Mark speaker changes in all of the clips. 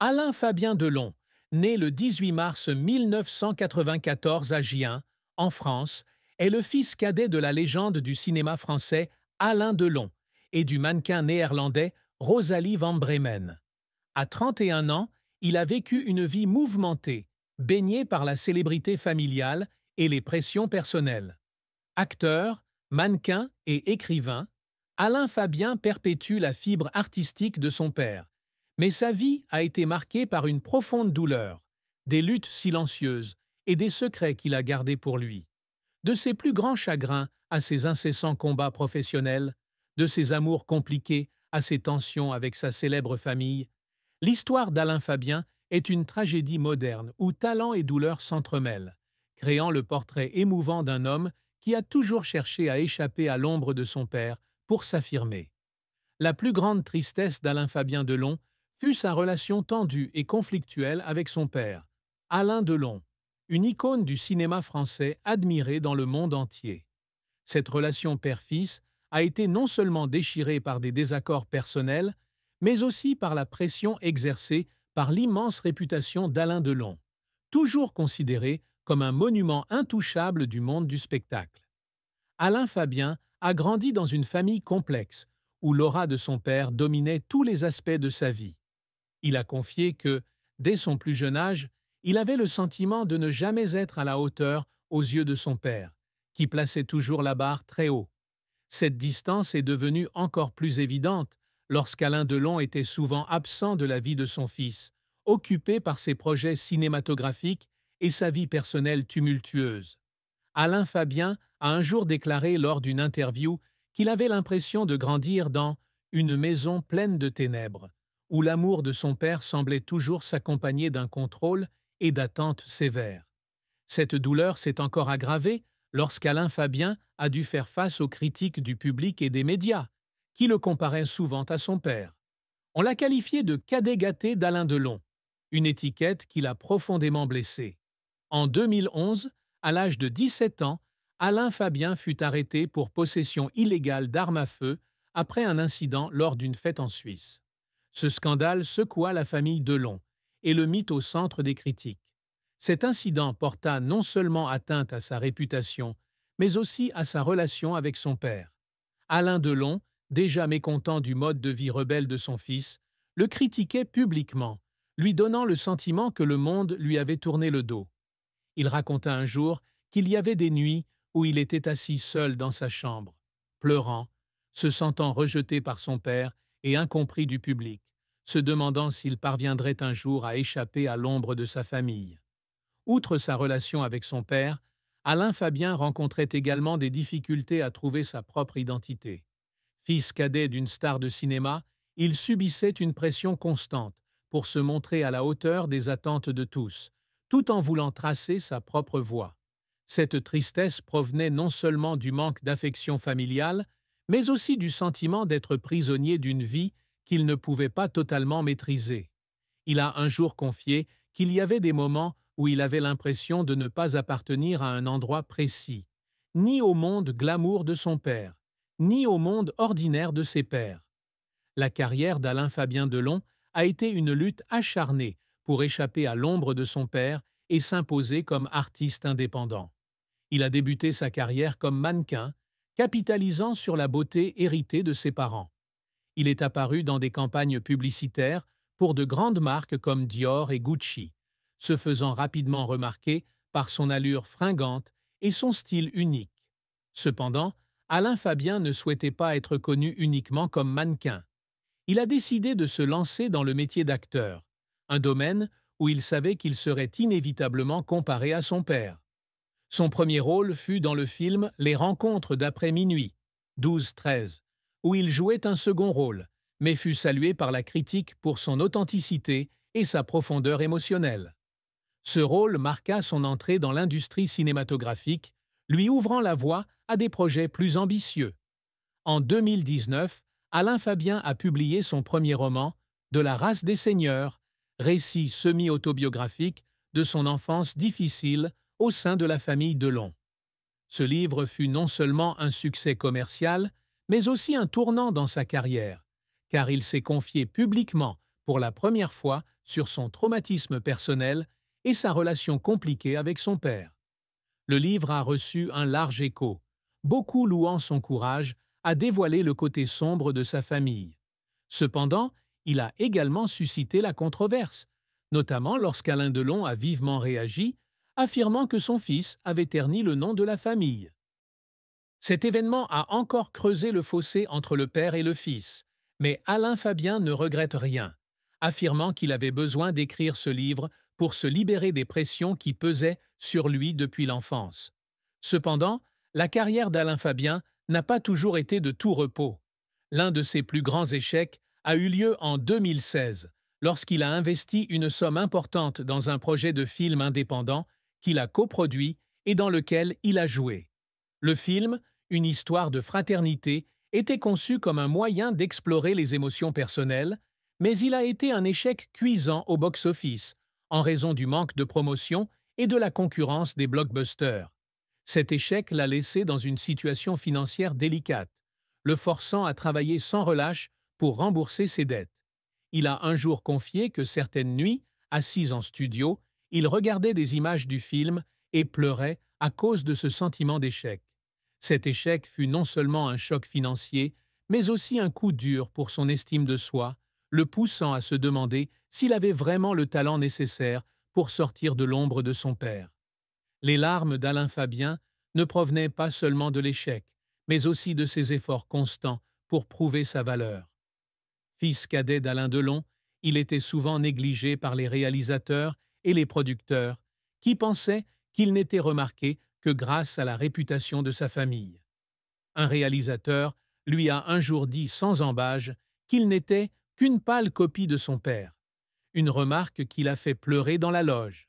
Speaker 1: Alain Fabien Delon, né le 18 mars 1994 à Gien, en France, est le fils cadet de la légende du cinéma français Alain Delon et du mannequin néerlandais Rosalie van Bremen. À 31 ans, il a vécu une vie mouvementée, baignée par la célébrité familiale et les pressions personnelles. Acteur, mannequin et écrivain, Alain Fabien perpétue la fibre artistique de son père. Mais sa vie a été marquée par une profonde douleur, des luttes silencieuses et des secrets qu'il a gardés pour lui. De ses plus grands chagrins à ses incessants combats professionnels, de ses amours compliqués à ses tensions avec sa célèbre famille, l'histoire d'Alain Fabien est une tragédie moderne où talent et douleur s'entremêlent, créant le portrait émouvant d'un homme qui a toujours cherché à échapper à l'ombre de son père pour s'affirmer. La plus grande tristesse d'Alain Fabien Delon fut sa relation tendue et conflictuelle avec son père, Alain Delon, une icône du cinéma français admirée dans le monde entier. Cette relation père-fils a été non seulement déchirée par des désaccords personnels, mais aussi par la pression exercée par l'immense réputation d'Alain Delon, toujours considéré comme un monument intouchable du monde du spectacle. Alain Fabien a grandi dans une famille complexe, où l'aura de son père dominait tous les aspects de sa vie. Il a confié que, dès son plus jeune âge, il avait le sentiment de ne jamais être à la hauteur aux yeux de son père, qui plaçait toujours la barre très haut. Cette distance est devenue encore plus évidente lorsqu'Alain Delon était souvent absent de la vie de son fils, occupé par ses projets cinématographiques et sa vie personnelle tumultueuse. Alain Fabien a un jour déclaré lors d'une interview qu'il avait l'impression de grandir dans « une maison pleine de ténèbres », où l'amour de son père semblait toujours s'accompagner d'un contrôle et d'attentes sévères. Cette douleur s'est encore aggravée lorsqu'Alain Fabien a dû faire face aux critiques du public et des médias, qui le comparaient souvent à son père. On l'a qualifié de cadet gâté d'Alain Delon, une étiquette qui l'a profondément blessé. En 2011, à l'âge de 17 ans, Alain Fabien fut arrêté pour possession illégale d'armes à feu après un incident lors d'une fête en Suisse. Ce scandale secoua la famille Delon et le mit au centre des critiques. Cet incident porta non seulement atteinte à sa réputation, mais aussi à sa relation avec son père. Alain Delon, déjà mécontent du mode de vie rebelle de son fils, le critiquait publiquement, lui donnant le sentiment que le monde lui avait tourné le dos. Il raconta un jour qu'il y avait des nuits où il était assis seul dans sa chambre, pleurant, se sentant rejeté par son père et incompris du public, se demandant s'il parviendrait un jour à échapper à l'ombre de sa famille. Outre sa relation avec son père, Alain Fabien rencontrait également des difficultés à trouver sa propre identité. Fils cadet d'une star de cinéma, il subissait une pression constante pour se montrer à la hauteur des attentes de tous, tout en voulant tracer sa propre voie. Cette tristesse provenait non seulement du manque d'affection familiale, mais aussi du sentiment d'être prisonnier d'une vie qu'il ne pouvait pas totalement maîtriser. Il a un jour confié qu'il y avait des moments où il avait l'impression de ne pas appartenir à un endroit précis, ni au monde glamour de son père, ni au monde ordinaire de ses pairs. La carrière d'Alain Fabien Delon a été une lutte acharnée pour échapper à l'ombre de son père et s'imposer comme artiste indépendant. Il a débuté sa carrière comme mannequin, capitalisant sur la beauté héritée de ses parents. Il est apparu dans des campagnes publicitaires pour de grandes marques comme Dior et Gucci, se faisant rapidement remarquer par son allure fringante et son style unique. Cependant, Alain Fabien ne souhaitait pas être connu uniquement comme mannequin. Il a décidé de se lancer dans le métier d'acteur, un domaine où il savait qu'il serait inévitablement comparé à son père. Son premier rôle fut dans le film Les Rencontres d'après minuit, 12-13, où il jouait un second rôle, mais fut salué par la critique pour son authenticité et sa profondeur émotionnelle. Ce rôle marqua son entrée dans l'industrie cinématographique, lui ouvrant la voie à des projets plus ambitieux. En 2019, Alain Fabien a publié son premier roman, De la race des seigneurs, récit semi-autobiographique de son enfance difficile au sein de la famille Delon. Ce livre fut non seulement un succès commercial, mais aussi un tournant dans sa carrière, car il s'est confié publiquement pour la première fois sur son traumatisme personnel et sa relation compliquée avec son père. Le livre a reçu un large écho, beaucoup louant son courage à dévoiler le côté sombre de sa famille. Cependant, il a également suscité la controverse, notamment lorsqu'Alain Delon a vivement réagi, affirmant que son fils avait terni le nom de la famille. Cet événement a encore creusé le fossé entre le père et le fils, mais Alain Fabien ne regrette rien, affirmant qu'il avait besoin d'écrire ce livre pour se libérer des pressions qui pesaient sur lui depuis l'enfance. Cependant, la carrière d'Alain Fabien n'a pas toujours été de tout repos. L'un de ses plus grands échecs a eu lieu en 2016, lorsqu'il a investi une somme importante dans un projet de film indépendant qu'il a coproduit et dans lequel il a joué. Le film, une histoire de fraternité, était conçu comme un moyen d'explorer les émotions personnelles, mais il a été un échec cuisant au box-office, en raison du manque de promotion et de la concurrence des blockbusters. Cet échec l'a laissé dans une situation financière délicate, le forçant à travailler sans relâche pour rembourser ses dettes. Il a un jour confié que certaines nuits, assis en studio, il regardait des images du film et pleurait à cause de ce sentiment d'échec. Cet échec fut non seulement un choc financier, mais aussi un coup dur pour son estime de soi, le poussant à se demander s'il avait vraiment le talent nécessaire pour sortir de l'ombre de son père. Les larmes d'Alain Fabien ne provenaient pas seulement de l'échec, mais aussi de ses efforts constants pour prouver sa valeur. Fils cadet d'Alain Delon, il était souvent négligé par les réalisateurs et les producteurs, qui pensaient qu'il n'était remarqué que grâce à la réputation de sa famille. Un réalisateur lui a un jour dit sans ambages qu'il n'était qu'une pâle copie de son père, une remarque qui l'a fait pleurer dans la loge.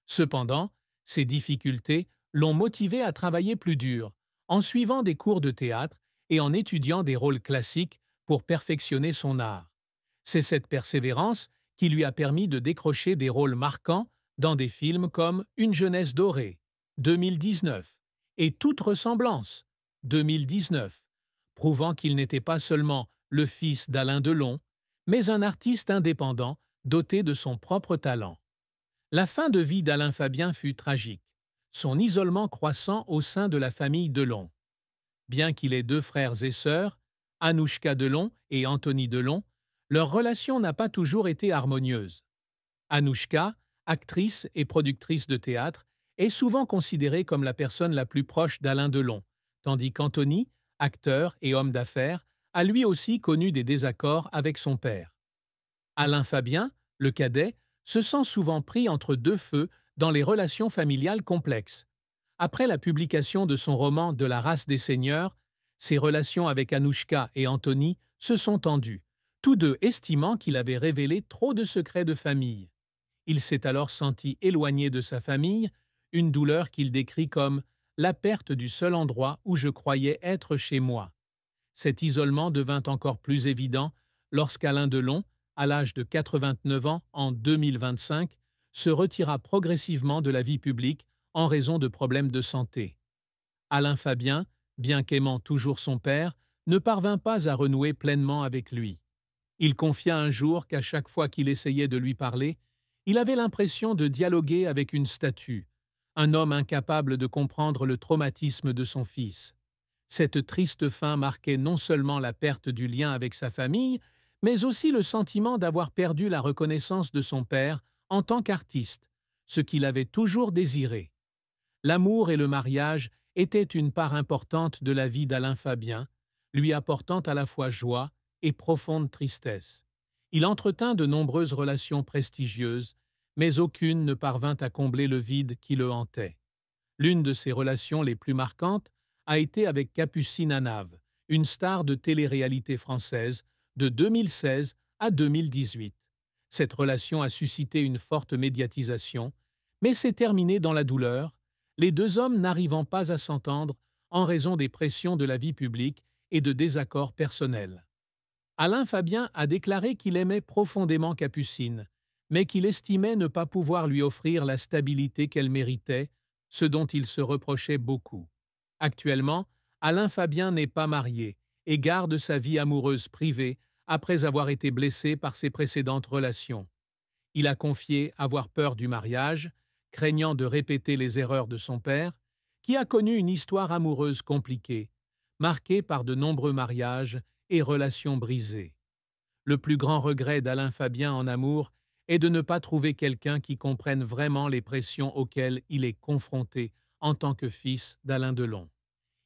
Speaker 1: Cependant, ses difficultés l'ont motivé à travailler plus dur, en suivant des cours de théâtre et en étudiant des rôles classiques pour perfectionner son art. C'est cette persévérance qui lui a permis de décrocher des rôles marquants dans des films comme Une jeunesse dorée, 2019, et Toute ressemblance, 2019, prouvant qu'il n'était pas seulement le fils d'Alain Delon, mais un artiste indépendant doté de son propre talent. La fin de vie d'Alain Fabien fut tragique, son isolement croissant au sein de la famille Delon. Bien qu'il ait deux frères et sœurs, Anouchka Delon et Anthony Delon, leur relation n'a pas toujours été harmonieuse. Anouchka, actrice et productrice de théâtre, est souvent considérée comme la personne la plus proche d'Alain Delon, tandis qu'Anthony, acteur et homme d'affaires, a lui aussi connu des désaccords avec son père. Alain Fabien, le cadet, se sent souvent pris entre deux feux dans les relations familiales complexes. Après la publication de son roman De la race des seigneurs, ses relations avec Anouchka et Anthony se sont tendues, tous deux estimant qu'il avait révélé trop de secrets de famille. Il s'est alors senti éloigné de sa famille, une douleur qu'il décrit comme « la perte du seul endroit où je croyais être chez moi ». Cet isolement devint encore plus évident lorsqu'Alain Delon, à l'âge de 89 ans en 2025, se retira progressivement de la vie publique en raison de problèmes de santé. Alain Fabien, bien qu'aimant toujours son père, ne parvint pas à renouer pleinement avec lui. Il confia un jour qu'à chaque fois qu'il essayait de lui parler, il avait l'impression de dialoguer avec une statue, un homme incapable de comprendre le traumatisme de son fils. Cette triste fin marquait non seulement la perte du lien avec sa famille, mais aussi le sentiment d'avoir perdu la reconnaissance de son père en tant qu'artiste, ce qu'il avait toujours désiré. L'amour et le mariage étaient une part importante de la vie d'Alain Fabien, lui apportant à la fois joie et profonde tristesse. Il entretint de nombreuses relations prestigieuses, mais aucune ne parvint à combler le vide qui le hantait. L'une de ses relations les plus marquantes a été avec Capucine Anave, une star de télé-réalité française, de 2016 à 2018. Cette relation a suscité une forte médiatisation, mais s'est terminée dans la douleur, les deux hommes n'arrivant pas à s'entendre en raison des pressions de la vie publique et de désaccords personnels. Alain Fabien a déclaré qu'il aimait profondément Capucine, mais qu'il estimait ne pas pouvoir lui offrir la stabilité qu'elle méritait, ce dont il se reprochait beaucoup. Actuellement, Alain Fabien n'est pas marié et garde sa vie amoureuse privée après avoir été blessé par ses précédentes relations. Il a confié avoir peur du mariage, craignant de répéter les erreurs de son père, qui a connu une histoire amoureuse compliquée, marquée par de nombreux mariages et relations brisées. Le plus grand regret d'Alain Fabien en amour est de ne pas trouver quelqu'un qui comprenne vraiment les pressions auxquelles il est confronté en tant que fils d'Alain Delon.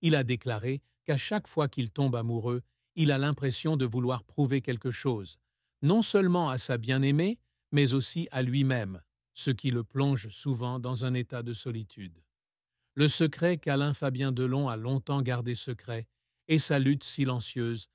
Speaker 1: Il a déclaré qu'à chaque fois qu'il tombe amoureux, il a l'impression de vouloir prouver quelque chose, non seulement à sa bien-aimée, mais aussi à lui-même, ce qui le plonge souvent dans un état de solitude. Le secret qu'Alain Fabien Delon a longtemps gardé secret est sa lutte silencieuse